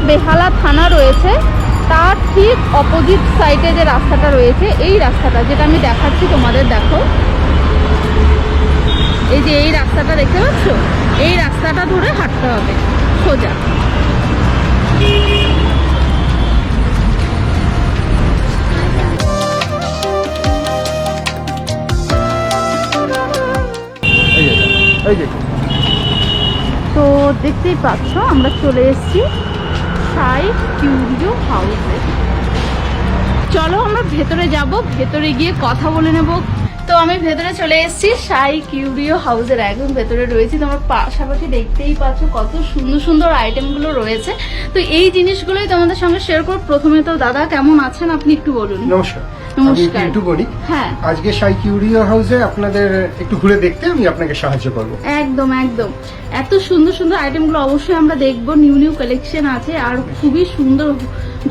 বেহালা থানা রয়েছে, তার ঠিক অপোজিট সাইডে যে রাস্তাটা রয়েছে, এই রাস্তাটা যেটা আমি দেখাচ্ছি তোমাদের, দেখো এই যে এই রাস্তাটা দেখতে পাচ্ছ, এই রাস্তাটা ধরে হাঁটতে হবে সোজা। তো দেখতেই পাচ্ছ আমরা চলে এসেছি সাই কিউরিও হাউসে। চলো আমরা ভেতরে যাব, ভেতরে গিয়ে কথা বলে নেব। তো আমি ভেতরে চলে এসেছি সাই কিউরিও হাউসের একদম ভেতরে রয়েছি। তোমার পাশাপাশি দেখতেই পাচ্ছ কত সুন্দর সুন্দর আইটেমগুলো রয়েছে। তো এই জিনিসগুলোই তোমাদের সঙ্গে শেয়ার করব। প্রথমে তো দাদা কেমন আছেন আপনি একটু বলুন। নমস্কার। নমস্কার। একটু বলি, হ্যাঁ, আজকে সাই কিউরিও হাউসে আপনাদের একটু ঘুরে দেখতে আমি আপনাকে সাহায্য করব। একদম একদম এত সুন্দর সুন্দর আইটেমগুলো অবশ্যই আমরা দেখবো। নিউ নিউ কালেকশন আছে আর খুবই সুন্দর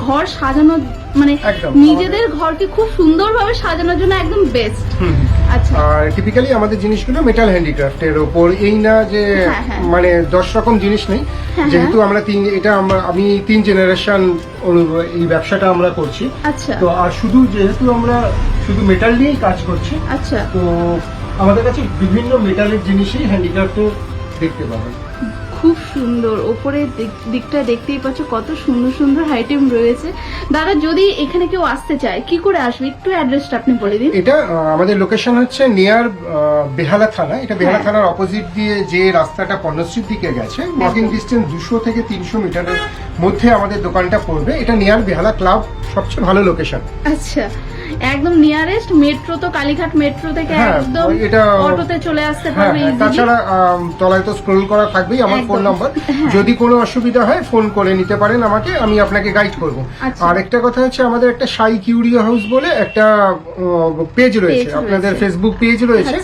ঘর সাজানো, মানে নিজেদের ঘরকে খুব সুন্দরভাবে সাজানোর জন্য একদম বেস্ট। আচ্ছা, আর টিপিক্যালি আমাদের জিনিসগুলো মেটাল হ্যান্ডিক্রাফটের উপর, এই না যে মানে 10 রকম জিনিস নেই, যেহেতু আমরা আমি 3 জেনারেশন এই ব্যবসাটা আমরা করছি। আচ্ছা, তো আর যেহেতু আমরা শুধু মেটাল নিয়েই কাজ করছি, আচ্ছা, তো আমাদের কাছে বিভিন্ন মেটালের জিনিসই হ্যান্ডিক্রাফটে দেখতে পাবেন। খুব সুন্দর। ওপরের দিকটা দেখতেই পাচ্ছ কত সুন্দর সুন্দর আইটেম রয়েছে। দাদা যদি এখানে কেউ আসতে চায় কি করে আসবে, একটু অ্যাড্রেসটা আপনি বলে দিন। এটা আমাদের লোকেশন হচ্ছে নিয়ার বেহালা থানা। এটা বেহালা থানার অপোজিট দিয়ে যে রাস্তাটা পর্ণশ্রীর দিকে গেছে, ওয়াকিং ডিস্টেন্স 200 থেকে 300 মিটারের মধ্যে আমাদের দোকানটা পড়বে। এটা নিয়ার বেহালা ক্লাব, সবচেয়ে ভালো লোকেশন। আচ্ছা, একদম নিয়ারেস্ট মেট্রো তো কালীঘাট মেট্রো থেকে একদম অটোতে চলে আসতে পারবে ইজিলি। তাছাড়া তলায় তো স্ক্রল করা থাকবেই আমার ফোন নাম্বার, যদি কোনো অসুবিধা হয় ফোন করে নিতে পারেন আমাকে, আমি আপনাকে গাইড করব। আর একটা কথা হচ্ছে আমাদের একটা সাই কিউরিও হাউস বলে একটা পেজ রয়েছে, আপনাদের ফেসবুক পেজ রয়েছে।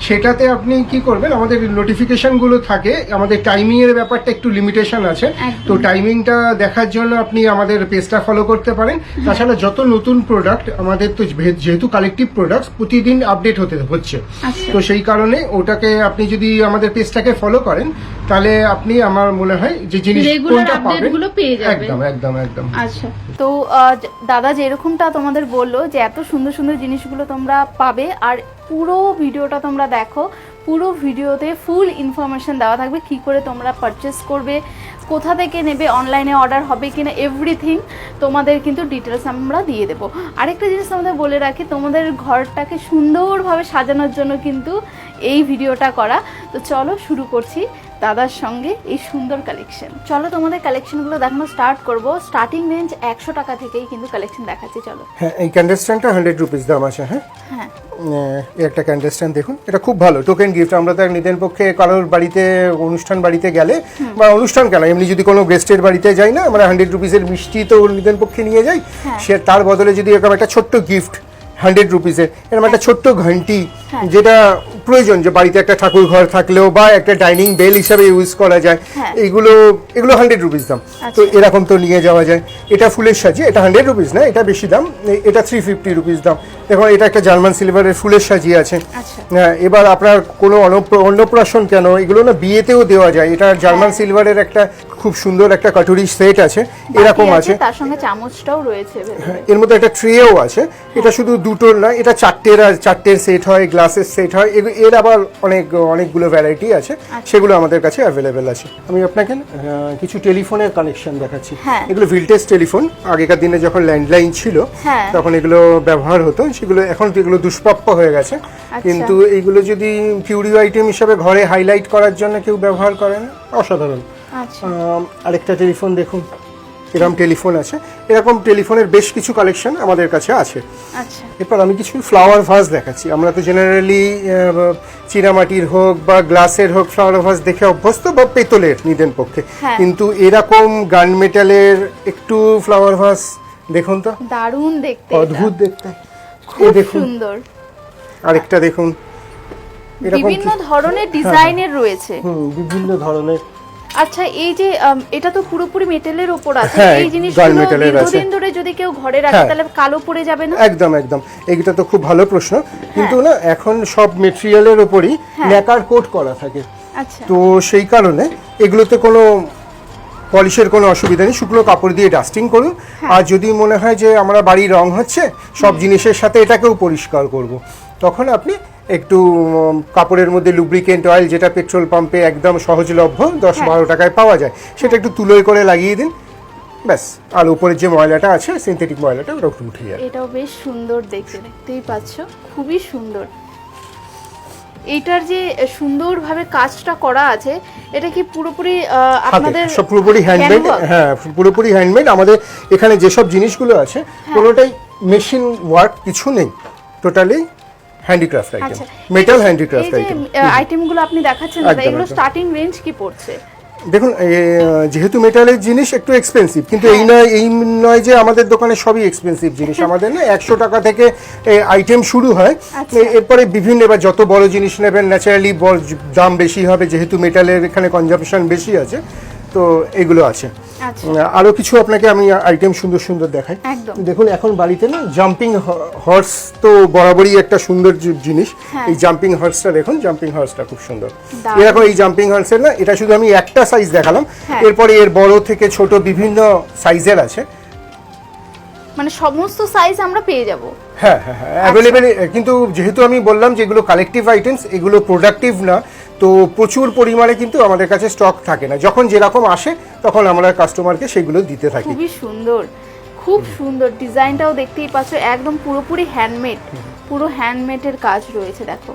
সেটাতে আপনি কি করবেন, আমাদের নোটিফিকেশন গুলো থাকে, আমাদের টাইমিং এর ব্যাপারটা একটু লিমিটেশন আছে, তো টাইমিংটা দেখার জন্য আপনি আমাদের পেজটা ফলো করতে পারেন। তাছাড়া যত নতুন প্রোডাক্ট আমাদের, তো যেহেতু কালেকটিভ প্রোডাক্টস প্রতিদিন আপডেট হচ্ছে, তো সেই কারণে ওটাকে আপনি যদি আমাদের পেজটাকে ফলো করেন তাহলে আপনি, আমার মনে হয় যে জিনিস কোনটা পাবেন পেয়ে যাবেন। একদম একদম একদম। আচ্ছা, তো দাদা যেরকমটা তোমাদের বললো যে এত সুন্দর সুন্দর জিনিসগুলো তোমরা পাবে, আর পুরো ভিডিওটা তোমরা দেখো, পুরো ভিডিওতে ফুল ইনফরমেশন দেওয়া থাকবে কি করে তোমরা পারচেস করবে, কোথা থেকে নেবে, অনলাইনে অর্ডার হবে কিনা, এভরিথিং তোমাদের কিন্তু ডিটেলস আমরা দিয়ে দেবো। আরেকটা জিনিস তোমাদের বলে রাখি, তোমাদের ঘরটাকে সুন্দরভাবে সাজানোর জন্য কিন্তু এই ভিডিওটা করা। তো চলো শুরু করছি দাদার সঙ্গে এই সুন্দর কালেকশন। চলো তোমাদের কালেকশনগুলো দেখানো স্টার্ট করব। স্টার্টিং রেঞ্জ 100 টাকা থেকেই কিন্তু কালেকশন দেখাচ্ছি। চলো। হ্যাঁ, এই ক্যান্ডেলস্ট্যান্ডটা 100 রুপিস দাম আছে। হ্যাঁ হ্যাঁ, এই একটা ক্যান্ডেলস্ট্যান্ড দেখুন, এটা খুব ভালো টোকেন গিফট। আমরা তো নিতেন পক্ষে কারোর বাড়িতে অনুষ্ঠান বাড়িতে গেলে, বা অনুষ্ঠান কেন, এমনি যদি কোনো গেস্টের বাড়িতে যাই না, মানে 100 রুপিসের মিষ্টি তো নিতেন পক্ষে নিয়ে যাই, সে তার বদলে যদি এরকম একটা ছোট্ট গিফট 100 রুপিসের, এরকম একটা ছোট্ট ঘন্টি, যেটা প্রয়োজন যে বাড়িতে একটা ঠাকুর ঘর থাকলেও, বা একটা ডাইনিং বেল হিসাবে ইউজ করা যায়, এগুলো 100 রুপিস দাম। তো এরকম তো নিয়ে যাওয়া যায়। এটা ফুলের সাজি, এটা 100 রুপিস না, এটা বেশি দাম, এটা 350 রুপিস দাম। দেখুন এটা একটা জার্মান সিলভারের ফুলের সাজি আছে। হ্যাঁ, এবার আপনার কোনো অন্নপ্রাশন কেন, এগুলো না বিয়েতেও দেওয়া যায়। এটা জার্মান সিলভারের একটা খুব সুন্দর একটা কাটুরি সেট আছে, এরকম আছে, তার সঙ্গে চামচটাও রয়েছে, এর মধ্যে একটা ট্রেও আছে। এটা শুধু দুটোর না, এটা চারটের সেট হয়, গ্লাসের সেট হয়, এর আবার অনেকগুলো ভ্যারাইটি আছে, সেগুলো আমাদের কাছে অ্যাভেলেবেল আছে। আমি আপনাকে কিছু টেলিফোনের কানেকশন দেখাচ্ছি। এগুলো ভিলটেজ টেলিফোন, আগেকার দিনে যখন ল্যান্ডলাইন ছিল তখন এগুলো ব্যবহার হতো, সেগুলো এখন এগুলো দুষ্প্রাপ্য হয়ে গেছে। কিন্তু এইগুলো যদি কিউরিও আইটেম হিসাবে ঘরে হাইলাইট করার জন্য কেউ ব্যবহার করে না, অসাধারণ। আরেকটা টেলিফোন দেখুন, এরকম টেলিফোন আছে, এরকম টেলিফোনের বেশ কিছু কালেকশন আমাদের কাছে আছে। এরপর আমি কিছু ফ্লাওয়ার ভাস দেখাচ্ছি। আমরা তো জেনারেলি চীনামাটির হোক বা গ্লাসের হোক ফ্লাওয়ার ভাস দেখে অভ্যস্ত, বা পেতলের নিদেন পক্ষে, কিন্তু এরকম গান মেটালের একটু ফ্লাওয়ার ভাস দেখুন তো, দারুণ দেখতে, অদ্ভুত দেখতে, খুব সুন্দর। আরেকটা দেখুন, বিভিন্ন ধরনের ডিজাইনের রয়েছে, বিভিন্ন ধরনের। আচ্ছা, এই যে এটা তো পুরোপুরি মেটালের উপর আছে, এই জিনিসগুলো দীর্ঘদিন ধরে যদি কেউ ঘরে রাখে তাহলে কালো পড়ে যাবে না? একদম একদম, এইটা তো খুব ভালো প্রশ্ন। কিন্তু না, এখন সব মেটেরিয়ালের উপরই ল্যাকার কোট করা থাকে, তো সেই কারণে এগুলোতে কোনো পলিশের কোনো অসুবিধা নেই, শুকনো কাপড় দিয়ে ডাস্টিং করুন। আর যদি মনে হয় যে আমরা বাড়ির রং হচ্ছে সব জিনিসের সাথে এটাকেও পরিষ্কার করব, তখন আপনি একটু কাপড়ের মধ্যে লুব্রিকেন্ট অয়েল, যেটা পেট্রোল পাম্পে একদম সহজলভ্য 10-12 টাকায় পাওয়া যায়, সেটা একটু তুলোয় করে লাগিয়ে দিন, ব্যাস। আর উপরের যে ময়লাটা আছে, সিনথেটিক ময়লাটা, ওটা একটু উঠে যাবে। এটাও বেশ সুন্দর দেখতে, দেখতেই পাচ্ছ খুবই সুন্দর। এইটার যে সুন্দরভাবে কাজটা করা আছে, এটা কি পুরোপুরি আপনাদের সব পুরোপুরি হ্যান্ডমেড? হ্যাঁ, পুরোপুরি হ্যান্ডমেড। আমাদের এখানে যেসব জিনিসগুলো আছে কোনোটাই মেশিন ওয়ার্ক কিছু নেই, totally handicraft item, metal handicraft item. আইটেমগুলো আপনি দেখাচ্ছেন, এগুলো স্টার্টিং রেঞ্জ কি পড়ছে? দেখুন, যেহেতু মেটালের জিনিস একটু এক্সপেন্সিভ, কিন্তু এই নয় যে আমাদের দোকানে সবই এক্সপেন্সিভ জিনিস। আমাদের না 100 টাকা থেকে আইটেম শুরু হয়, এরপরে বিভিন্ন, এবার যত বড় জিনিস নেবেন ন্যাচারালি দাম বেশি হবে, যেহেতু মেটালের এখানে কনজাম্পশন বেশি আছে, তো এগুলো আছে। আরো কিছু আপনাকে আমি আইটেম সুন্দর সুন্দর দেখাই। দেখুন, এখন বাড়িতে না জাম্পিং হর্স তো বরাবরই একটা সুন্দর জিনিস। এই জাম্পিং হর্সটা দেখুন, জাম্পিং হর্সটা খুব সুন্দর। এরকম এই জাম্পিং হর্সের না, এটা শুধু আমি একটা সাইজ দেখালাম, এরপরে এর বড় থেকে ছোট বিভিন্ন সাইজের আছে, মানে সমস্ত সাইজ আমরা পেয়ে যাব। হ্যাঁ হ্যাঁ হ্যাঁ, অ্যাভেলেবেল। কিন্তু যেহেতু আমি বললাম যে এগুলো কালেকটিভ আইটেমস, এগুলো প্রোডাক্টিভ না, তো প্রচুর পরিমাণে কিন্তু আমাদের কাছে স্টক থাকে না। যখন যেরকম আসে তখন আমরা কাস্টমারকে সেগুলো দিতে থাকি। খুবই সুন্দর, খুব সুন্দর ডিজাইনটাও দেখতেই পাচ্ছ, একদম পুরোপুরি হ্যান্ডমেড, পুরো হ্যান্ডমেডের কাজ রয়েছে। দেখো,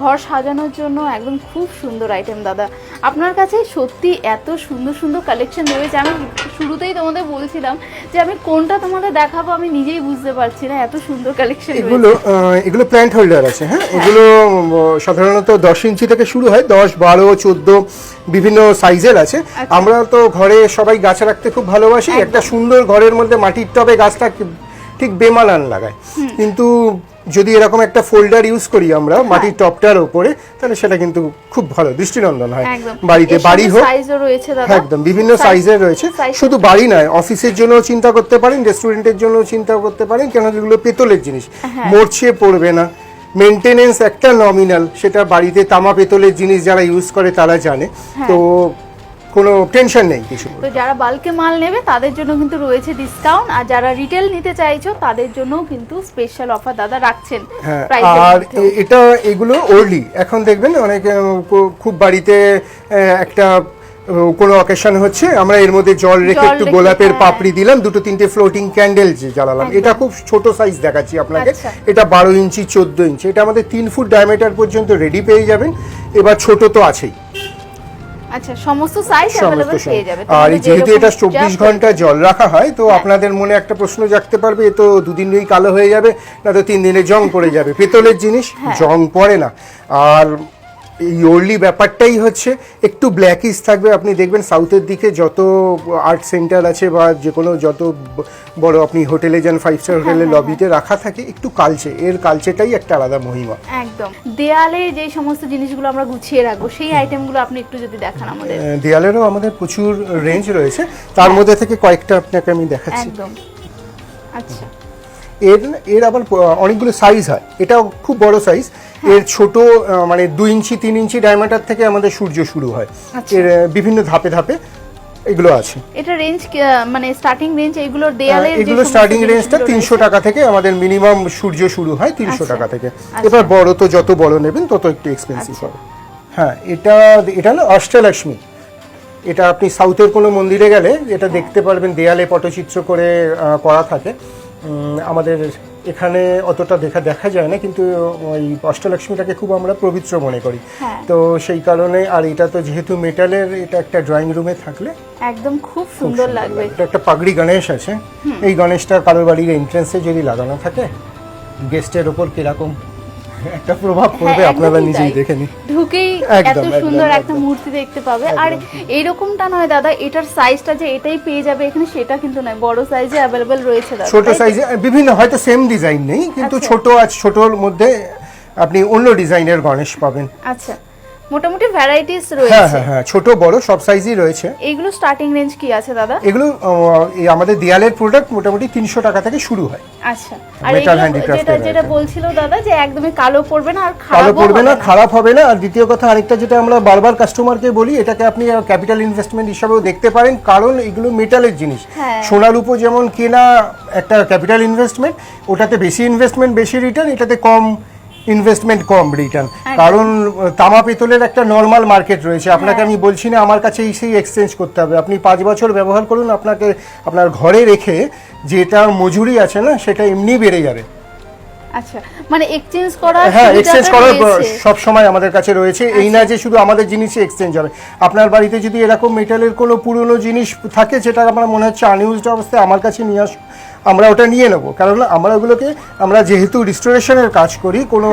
ঘর সাজানোর জন্য একদম খুব সুন্দর আইটেম। দাদা, আপনার কাছে সত্যি এত সুন্দর সুন্দর কালেকশন রয়েছে। আমি শুরুতেই তোমাদের বলছিলাম যে আমি কোনটা তোমাদের দেখাবো আমি নিজেই বুঝতে পারছি না, এত সুন্দর কালেকশন। এগুলো প্ল্যান্ট হোল্ডার আছে। হ্যাঁ, এগুলো সাধারণত 10 ইঞ্চি থেকে শুরু হয়, 10, 12, 14 বিভিন্ন সাইজের আছে। আমরা তো ঘরে সবাই গাছ রাখতে খুব ভালোবাসি, একটা সুন্দর ঘরের মধ্যে মাটির টবে গাছটা ঠিক বেমানান লাগায়, কিন্তু যদি এরকম একটা ফোল্ডার ইউজ করি আমরা মাটির টপটার উপরে, তাহলে সেটা কিন্তু খুব ভালো দৃষ্টিনন্দন হয়। বাড়িতে, বাড়ি হোক, একদম বিভিন্ন সাইজের রয়েছে। শুধু বাড়ি নয়, অফিসের জন্য চিন্তা করতে পারেন, রেস্টুরেন্টের জন্য চিন্তা করতে পারেন, কেন এগুলো পেতলের জিনিস, মরছে পড়বে না, মেনটেনেন্স একটা নমিনাল, সেটা বাড়িতে তামা পেতলের জিনিস যারা ইউজ করে তারা জানে, তো কোনো টেনশন নেই কিছু। তো যারা বাল্কে মাল নেবে তাদের জন্য কিন্তু রয়েছে ডিসকাউন্ট, আর যারা রিটেল নিতে চাইছো তাদের জন্য কিন্তু স্পেশাল অফার দাদা রাখছেন। আর এটা এগুলো ওর্লি, এখন দেখবেন অনেক খুব বাড়িতে একটা কোনো অকেশন হচ্ছে, আমরা এর মধ্যে জল রেখে একটু গোলাপের পাপড়ি দিলাম, 2-3টে ফ্লোটিং ক্যান্ডেল জ্বালালাম। এটা খুব ছোট সাইজ দেখাচ্ছি আপনাকে, এটা 12 ইঞ্চি 14 ইঞ্চি, এটা আমাদের 3 ফুট ডায়ামিটার পর্যন্ত রেডি পেয়ে যাবেন। এবার ছোট তো আছেই, আচ্ছা, সমস্ত সাইজ अवेलेबल পেয়ে যাবে। আর যেহেতু এটা 24 ঘন্টা জল রাখা হয়, তো আপনাদের মনে একটা প্রশ্ন জাগতে পারবে, এ তো 2 দিনেই কালো হয়ে যাবে, না তো 3 দিনে জং পড়ে যাবে। পেতলের জিনিস জং পড়ে না। আর এই ওর্লি ব্যাপারটাই হচ্ছে একটু ব্ল্যাকিশ থাকবে। আপনি দেখবেন সাউথের দিকে যত আর্ট সেন্টার আছে বা যে কোনো যত বড় আপনি হোটেলে যান, 5 স্টার হোটেলের লবিতে রাখা থাকে একটু কালচে, এর কালচেটাই একটা আলাদা মহিমা। একদম। দেয়ালে যে সমস্ত জিনিসগুলো আমরা গুছিয়ে রাখবো, সেই আইটেমগুলো আপনি একটু যদি দেখান আমাদের। দেয়ালেরও আমাদের প্রচুর রেঞ্জ রয়েছে, তার মধ্যে থেকে কয়েকটা আপনাকে আমি দেখাচ্ছি। একদম। আচ্ছা, এর আবার অনেকগুলো সাইজ হয়, এটাও খুব বড় সাইজ। এর ছোট মানে 2 ইঞ্চি 3 ইঞ্চি ডায়ামিটার থেকে আমাদের সূর্য শুরু হয়, এর বিভিন্ন ধাপে ধাপে এগুলো আছে। এটা রেঞ্জ মানে স্টার্টিং রেঞ্জ এগুলোর দেয়ালের এগুলো স্টার্টিং রেঞ্জটা 300 টাকা থেকে আমাদের মিনিমাম সূর্য শুরু হয় 300 টাকা থেকে। এবার বড় তো যত বড় নেবেন তত একটু এক্সপেন্সিভ হবে। হ্যাঁ, এটা না অষ্টলক্ষ্মী, এটা আপনি সাউথের কোনো মন্দিরে গেলে এটা দেখতে পারবেন, দেয়ালে পটচিত্র করে করা থাকে। আমাদের এখানে অতটা দেখা যায় না, কিন্তু ওই অষ্টলক্ষ্মীটাকে খুব আমরা পবিত্র মনে করি, তো সেই কারণে। আর এটা তো যেহেতু মেটালের, এটা একটা ড্রয়িং রুমে থাকলে একদম খুব সুন্দর লাগবে। এটা একটা পাগড়ি গণেশ আছে, এই গণেশটা কারোর বাড়ির এন্ট্রান্সে যদি লাগানো থাকে, গেস্টের ওপর কিরকম একটা প্রভাব পড়বে আপনারা নিজেই দেখে নিন। ঢুকেই এত সুন্দর একটা মূর্তি দেখতে পাবে। আর এইরকমটা নয় দাদা, এটার সাইজটা যে এটাই পেয়ে যাবে এখানে, সেটা কিন্তু নয়, বড় সাইজে अवेलेबल রয়েছে দাদা। ছোট সাইজে বিভিন্ন, হয়তো সেম ডিজাইন নেই, কিন্তু ছোট আছে, ছোটর মধ্যে আপনি অন্য ডিজাইনের গণেশ পাবেন। আচ্ছা, মোটামুটি ভ্যারাইটিস হ্যাঁ রয়েছে। হ্যাঁ হ্যাঁ, ছোট বড় সব সাইজই রয়েছে। এইগুলো স্টার্টিং রেঞ্জ কি আছে দাদা? এগুলো এই আমাদের দেয়ালের প্রোডাক্ট মোটামুটি 300 টাকা থেকে শুরু হয়। আচ্ছা, আর Metal এগুলো handicraft যেটা এর যেটা item। বলছিল দাদা যে একদমই কালো পড়বে না আর কালো খারাপ পড়বে না, খারাপ হবে না। আর দ্বিতীয় কথা আরেকটা যেটা আমরা বারবার কাস্টমারকে বলি, এটাকে আপনি ক্যাপিটাল ইনভেস্টমেন্ট হিসাবেও দেখতে পারেন, কারণ এগুলো মেটালের জিনিস। হ্যাঁ। সোনার উপর যেমন কেনা একটা ক্যাপিটাল ইনভেস্টমেন্ট, ওটাতে বেশি ইনভেস্টমেন্ট বেশি রিটার্ন, এটাতে কম ইনভেস্টমেন্ট কম রিটার্ন। কারণ তামা পেতলের একটা নর্মাল মার্কেট রয়েছে। আপনাকে আমি বলছি না আমার কাছে সেই এক্সচেঞ্জ করতে হবে, আপনি 5 বছর ব্যবহার করুন, আপনাকে আপনার ঘরে রেখে যেটা মজুরি আছে না সেটা এমনি বেড়ে যাবে। আচ্ছা, মানে এক্সচেঞ্জ করা, হ্যাঁ, এক্সচেঞ্জ করার সব সময় আমাদের কাছে রয়েছে। এই না যে শুধু আমাদের জিনিসই এক্সচেঞ্জ হবে, আপনার বাড়িতে যদি এরকম মেটালের কোনো পুরনো জিনিস থাকে যেটা আমার মনে হচ্ছে আনইউজড অবস্থায়, আমার কাছে নিয়ে আসুন, আমরা ওটা নিয়ে নেব। কারণ আমরা ওগুলোকে, আমরা যেহেতু রিস্টোরেশনের কাজ করি, কোনো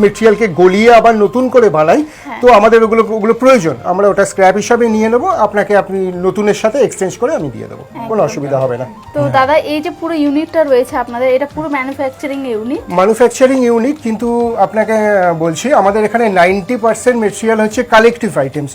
মেটেরিয়ালকে গলিয়ে আবার নতুন করে বানাই, তো আমাদের ওগুলো প্রয়োজন। আমরা ওটা স্ক্র্যাপ হিসাবে নিয়ে নেব, আপনাকে আপনি নতুনের সাথে এক্সচেঞ্জ করে আমি দিয়ে দেবো, কোনো অসুবিধা হবে না। তো দাদা এই যে পুরো ইউনিটটা রয়েছে আপনাদের, এটা পুরো ম্যানুফ্যাকচারিং ইউনিট? ম্যানুফ্যাকচারিং ইউনিট, কিন্তু আপনাকে বলছি আমাদের এখানে 90% মেটেরিয়াল হচ্ছে কালেকটিভ আইটেমস।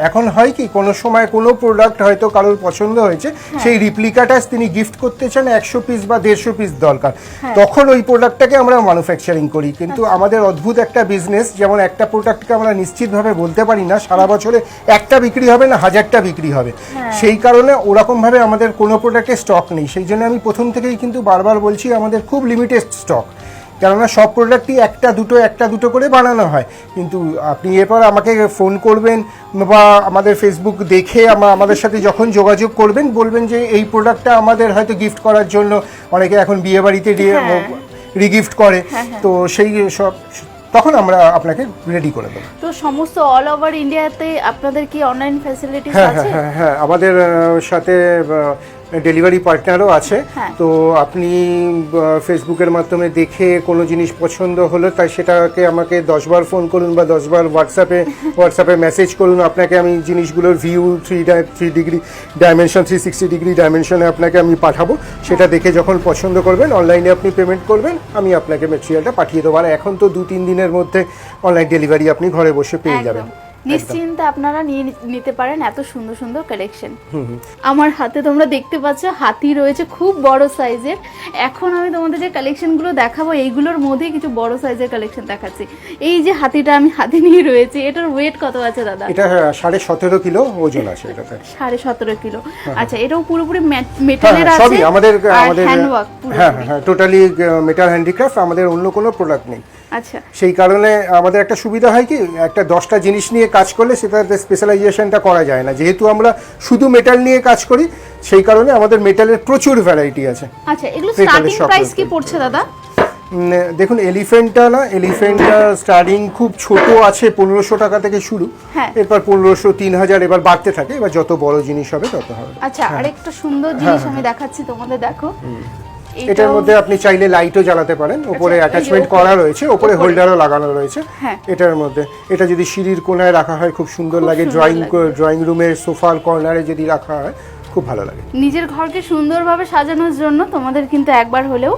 এখন হয় কি, কোনো সময় কোনো প্রোডাক্ট হয়তো কারোর পছন্দ হয়েছে, সেই রিপ্লিকাটা তিনি গিফট করতে চান, 100 পিস বা 150 পিস দরকার, তখন ওই প্রোডাক্টটাকে আমরা ম্যানুফ্যাকচারিং করি। কিন্তু আমাদের অদ্ভুত একটা বিজনেস, যেমন একটা প্রোডাক্টকে আমরা নিশ্চিতভাবে বলতে পারি না সারা বছরে একটা বিক্রি হবে না 1000টা বিক্রি হবে, সেই কারণে ওরকমভাবে আমাদের কোনো প্রোডাক্টের স্টক নেই। সেই জন্য আমি প্রথম থেকেই কিন্তু বারবার বলছি আমাদের খুব লিমিটেড স্টক, কেননা সব প্রোডাক্টই একটা দুটো করে বানানো হয়। কিন্তু আপনি এরপর আমাকে ফোন করবেন বা আমাদের ফেসবুক দেখে আমাদের সাথে যখন যোগাযোগ করবেন, বলবেন যে এই প্রোডাক্টটা আমাদের হয়তো গিফট করার জন্য, অনেকে এখন বিয়ে বাড়িতে রিগিফট করে, তো সেই সব তখন আমরা আপনাকে রেডি করে দেবো। তো সমস্ত অল ওভার ইন্ডিয়াতে আপনাদের কি অনলাইন ফ্যাসিলিটিস হ্যাঁ আছে? হ্যাঁ হ্যাঁ, আমাদের সাথে ডেলিভারি পার্টনারও আছে। তো আপনি ফেসবুকের মাধ্যমে দেখে কোনো জিনিস পছন্দ হলো, তাই সেটাকে আমাকে 10 বার ফোন করুন বা 10 বার হোয়াটসঅ্যাপে মেসেজ করুন, আপনাকে আমি জিনিসগুলোর ভিউ 3 ডিগ্রি ডাইমেনশন, 360 ডিগ্রি ডাইমেনশনে আপনাকে আমি পাঠাবো। সেটা দেখে যখন পছন্দ করবেন, অনলাইনে আপনি পেমেন্ট করবেন, আমি আপনাকে মেটেরিয়ালটা পাঠিয়ে দেবো। আর এখন তো 2-3 দিনের মধ্যে অনলাইন ডেলিভারি আপনি ঘরে বসে পেয়ে যাবেন। নিশ্চিন্তে আপনারা নিয়ে নিতে পারেন এত সুন্দর সুন্দর কালেকশন। আমার হাতে তোমরা দেখতে পাচ্ছ হাতি রয়েছে খুব বড় সাইজের। এখন আমি তোমাদের যে কালেকশনগুলো দেখাবো এইগুলোর মধ্যে কিছু বড় সাইজের কালেকশন দেখাচ্ছি। এই যে হাতিটা আমি হাতে নিয়ে রয়েছে, এটার ওয়েট কত আছে দাদা? এটা 17.5 কিলো ওজন আছে এটাতে। 17.5 কিলো। আচ্ছা, এটাও পুরোপুরি মেটালের আছে? সবই আমাদের হ্যান্ডওয়ার্ক পুরো। হ্যাঁ হ্যাঁ, টোটালি মেটাল হ্যান্ডিক্রাফট, আমাদের অন্য কোনো প্রোডাক্ট নেই। আচ্ছা, সেই কারণে আমাদের একটা সুবিধা হয় কি, একটা 10টা জিনিস নিয়ে কাজ করলে সেটাতে স্পেশালাইজেশনটা করা যায় না। যেহেতু আমরা শুধু মেটাল নিয়ে কাজ করি, সেই কারণে আমাদের মেটালের প্রচুর ভ্যারাইটি আছে। আচ্ছা, এগুলো স্টার্টিং প্রাইস কি পড়ছে দাদা? দেখুন, এলিফেন্টটা স্টার্টিং খুব ছোট আছে 1500 টাকা থেকে শুরু, এরপর 1500, 3000, এবার বাড়তে থাকে, এবার যত বড় জিনিস হবে তত হবে। আচ্ছা, আরেকটা সুন্দর জিনিস আমি দেখাচ্ছি তোমাদের, দেখো। এটার মধ্যে আপনি চাইলে লাইটও জ্বালাতে পারেন, উপরে অ্যাটাচমেন্ট করা রয়েছে, উপরে হোল্ডারও লাগানো রয়েছে এটার মধ্যে। এটা যদি সিঁড়ির কোণায় রাখা হয় খুব সুন্দর লাগে, ড্রয়িং রুমের সোফার কর্নারে যদি রাখা হয় খুব ভালো লাগে। নিজের ঘরকে সুন্দরভাবে সাজানোর জন্য তোমাদের কিন্তু একবার হলেও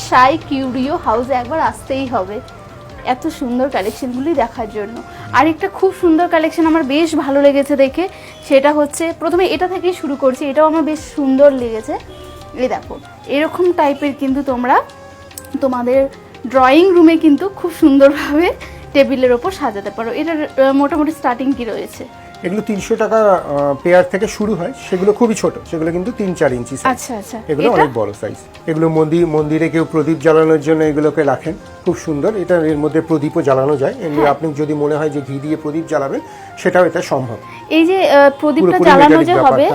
সাই কিউরিও হাউসে একবার আসতেই হবে, এত সুন্দর কালেকশনগুলি দেখার জন্য। আরেকটা খুব সুন্দর কালেকশন আমার বেশ ভালো লেগেছে দেখে, সেটা হচ্ছে, প্রথমে এটা থেকেই শুরু করছি, এটাও আমার বেশ সুন্দর লেগেছে। এই দেখো, এরকম টাইপের কিন্তু তোমরা তোমাদের ড্রয়িং রুমে কিন্তু খুব সুন্দরভাবে টেবিলের ওপর সাজাতে পারো। এটার মোটামুটি স্টার্টিং কি রয়েছে? এগুলো 300 টাকা পেয়ার থেকে শুরু হয়, সেগুলো খুবই ছোট, সেগুলো কিন্তু 3-4 ইঞ্চি সাইজ। আচ্ছা আচ্ছা, এগুলো অনেক বড় সাইজ। এগুলো মন্দিরে কেউ প্রদীপ জ্বালানোর জন্য এগুলোকে রাখেন, খুব সুন্দর। এটা এর মধ্যে প্রদীপও জ্বালানো যায়, এমনি আপনি যদি মনে হয় যে ঘি দিয়ে প্রদীপ জ্বালাবেন, সেটাও এটা সম্ভব। এই যে প্রদীপটা জ্বালানো যে হবে,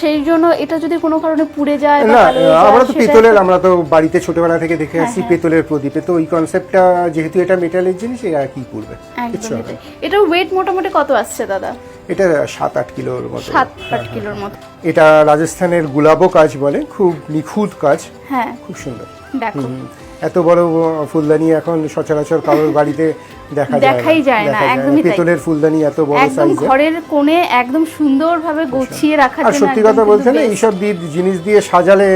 সেই জন্য এটা যদি কোনো কারণে পুড়ে যায়, না, আমরা তো পেতলের, আমরা তো বাড়িতে ছোটবেলা থেকে দেখে আসছি পেতলের প্রদীপে, তো ওই কনসেপ্টটা, যেহেতু এটা মেটালের জিনিস, আর কি করবে কিছু হবে। এটার ওয়েট মোটামুটি কত আসছে দাদা? এটা 7-8 কিলোর মতো। 7-8 কিলোর মতো। এটা রাজস্থানের গুলাবো কাজ বলে, খুব নিখুঁত কাজ, হ্যাঁ খুব সুন্দর। দেখো এত বড় ফুলদানি এখন সচরাচর কারোর বাড়িতে দেখাই যায় না, একদমই তাই। পিতলের ফুলদানি এত বড় একদম সাইজের। ঘরের কোণে একদম সুন্দরভাবে গুছিয়ে রাখার আর জন্য সত্যি কথা বলতে না, এইসব জিনিস দিয়ে সাজালে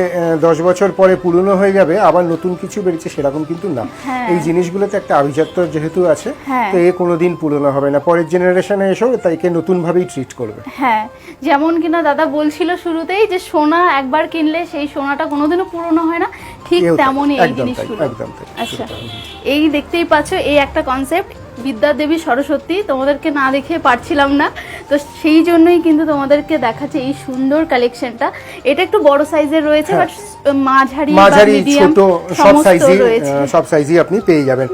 10 বছর পরে পুরনো হয়ে যাবে, আবার নতুন কিছু বেরিয়েছে সেরকম কিন্তু না। এই জিনিসগুলোতে একটা আভিজাত্য যেহেতু আছে, তো এ কোনোদিন পুরনো হবে না, পরের জেনারেশনে এসেও তাইকে নতুন ভাবেই ট্রিট করবে। হ্যাঁ, যেমন কিনা দাদা বলছিল শুরুতেই যে সোনা একবার কিনলে সেই সোনাটা কোনোদিনও পুরনো হয় না, ঠিক তেমনই এই জিনিসগুলো। আচ্ছা, এই দেখতেই পাচ্ছ, এই একটা কনসেপ্ট, বিদ্যা দেবী সরস্বতী, তোমাদেরকে না দেখে পারছিলাম না, তো সেই জন্যই কিন্তু তোমাদেরকে দেখাচ্ছে এই সুন্দর কালেকশনটা। এটা একটু বড় সাইজের রয়েছে, বাট মাঝারি ছোট সব সাইজই আপনি পেয়ে যাবেন।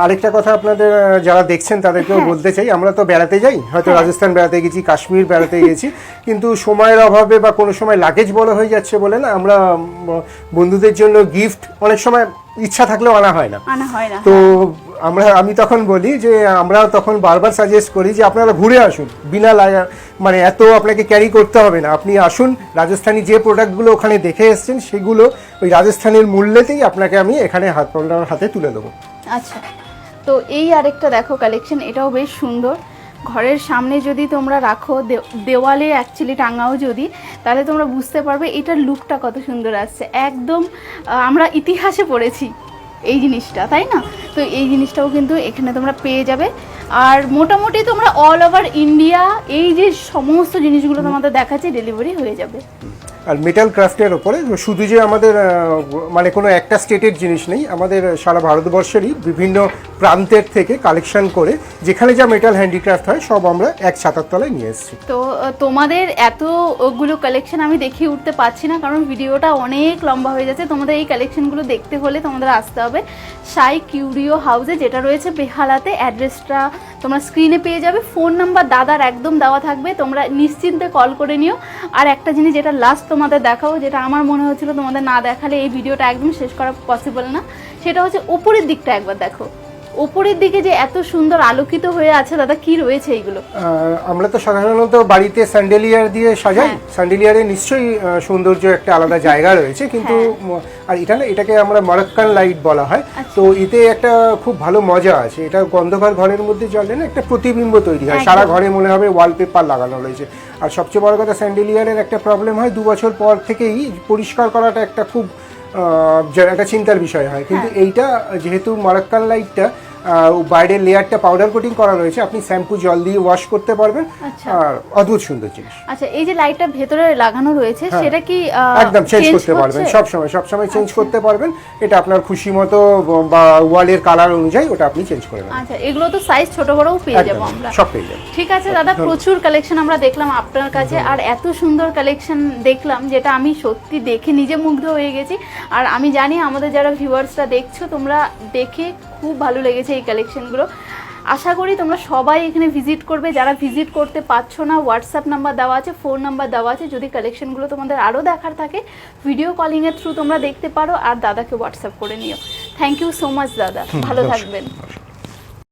আরেকটা কথা আপনাদের যারা দেখছেন তাদেরকেও বলতে চাই, আমরা তো বেড়াতে যাই, হয়তো রাজস্থান বেড়াতে গেছি, কাশ্মীর বেড়াতে গেছি, কিন্তু সময়ের অভাবে বা কোনো সময় লাগেজ বড় হয়ে যাচ্ছে বলে না, আমরা বন্ধুদের জন্য গিফট অনেক সময় ইচ্ছা থাকলেও আনা হয় না। তো আমি তখন বলি যে আমরা তখন বারবার সাজেস্ট করি যে আপনারা ঘুরে আসুন, বিনা মানে এত আপনাকে ক্যারি করতে হবে না, আপনি আসুন, রাজস্থানী যে প্রোডাক্টগুলো ওখানে দেখে এসছেন সেগুলো ওই রাজস্থানের মূল্যেতেই আপনাকে আমি এখানে হাতে তুলে দেবো। আচ্ছা, তো এই আরেকটা দেখো কালেকশন, এটাও বেশ সুন্দর। ঘরের সামনে যদি তোমরা রাখো, দেওয়ালে অ্যাকচুয়ালি টাঙাও যদি, তাহলে তোমরা বুঝতে পারবে এটার লুকটা কত সুন্দর আসছে। একদম আমরা ইতিহাসে পড়েছি এই জিনিসটা, তাই না? তো এই জিনিসটাও কিন্তু এখানে তোমরা পেয়ে যাবে। আর মোটামুটি তোমরা অল ওভার ইন্ডিয়া এই যে সমস্ত জিনিসগুলো তোমাদের দেখাচ্ছে, ডেলিভারি হয়ে যাবে। আর মেটাল ক্রাফটের ওপরে শুধু যে আমাদের মানে কোনো একটা স্টেটের জিনিস নেই, আমাদের সারা ভারতবর্ষেরই বিভিন্ন প্রান্তের থেকে কালেকশন করে যেখানে যা মেটাল হ্যান্ডিক্রাফট হয় সব আমরা এক ছাতার তলায় নিয়ে এসেছি। তো তোমাদের এতগুলো কালেকশন আমি দেখিয়ে উঠতে পারছি না, কারণ ভিডিওটা অনেক লম্বা হয়ে যাচ্ছে। তোমাদের এই কালেকশনগুলো দেখতে হলে তোমাদের আসতে হবে সাই কিউরিও হাউসে, যেটা রয়েছে বেহালাতে। অ্যাড্রেসটা তোমরা স্ক্রিনে পেয়ে যাবে, ফোন নাম্বার দাদার একদম দেওয়া থাকবে, তোমরা নিশ্চিন্তে কল করে নিও। আর একটা জিনিস যেটা লাস্ট তোমাদের দেখাবো, যেটা আমার মনে হচ্ছিল তোমাদের না দেখালে এই ভিডিওটা একদম শেষ করা পসিবল না, সেটা হচ্ছে উপরের দিকটা একবার দেখো। উপরের দিকে যে এত সুন্দর আলোকিত হয়ে আছে দাদা, কি রয়েছে এইগুলো? আমরা তো সাধারণত বাড়িতে স্যান্ডেলিয়ার দিয়ে সাজাই, স্যান্ডেলিয়ারে নিশ্চয়ই সৌন্দর্য একটা আলাদা জায়গা রয়েছে, কিন্তু আর এটাকে আমরা মরক্কান লাইট বলা হয়। তো এতে একটা খুব ভালো মজা আছে, এটা গন্ধভার ঘরের মধ্যে জ্বললে না একটা প্রতিবিম্ব তৈরি হয়, সারা ঘরে মনে হবে ওয়ালপেপার লাগানো রয়েছে। আর সবচেয়ে বড় কথা, স্যান্ডেলিয়ারের একটা প্রবলেম হয়, 2 বছর পর থেকেই পরিষ্কার করাটা একটা খুব একটা চিন্তার বিষয় হয়, কিন্তু এইটা যেহেতু মরক্কান লাইটটা বাইরের লেয়ারটা পাউডার কোটিং করা রয়েছে, আপনি শ্যাম্পু জল দিয়ে ওয়াশ করতে পারবেন। আর অদ্ভুত সুন্দর জিনিস। আচ্ছা, এই যে লাইটটা ভেতরে লাগানো রয়েছে সেটা কি একদম চেঞ্জ করতে পারবেন, সবসময় চেঞ্জ করতে পারবেন, এটা আপনার খুশি মতো বা ওয়ালের কালার অনুযায়ী ওটা আপনি চেঞ্জ করে নেবেন। আচ্ছা, এগুলো তো সাইজ ছোট বড়ও পেয়ে যাবো আমরা, সব পেয়ে যাবেন। ঠিক আছে দাদা, প্রচুর কালেকশন আমরা দেখলাম আপনার কাছে, আর এত সুন্দর কালেকশন দেখলাম যেটা আমি সত্যি দেখে নিজে মুগ্ধ হয়ে গেছি। আর আমি জানি আমাদের যারা ভিউয়ার্সরা দেখছো, তোমরা দেখে খুব ভালো লেগেছে এই কালেকশনগুলো। আশা করি তোমরা সবাই এখানে ভিজিট করবে। যারা ভিজিট করতে পারছো না, হোয়াটসঅ্যাপ নাম্বার দেওয়া আছে, ফোন নাম্বার দেওয়া আছে, যদি কালেকশনগুলো তোমাদের আরও দেখার থাকে ভিডিও কলিংয়ের থ্রু তোমরা দেখতে পারো, আর দাদাকে হোয়াটসঅ্যাপ করে নিও। থ্যাংক ইউ সো মাচ দাদা, ভালো থাকবেন।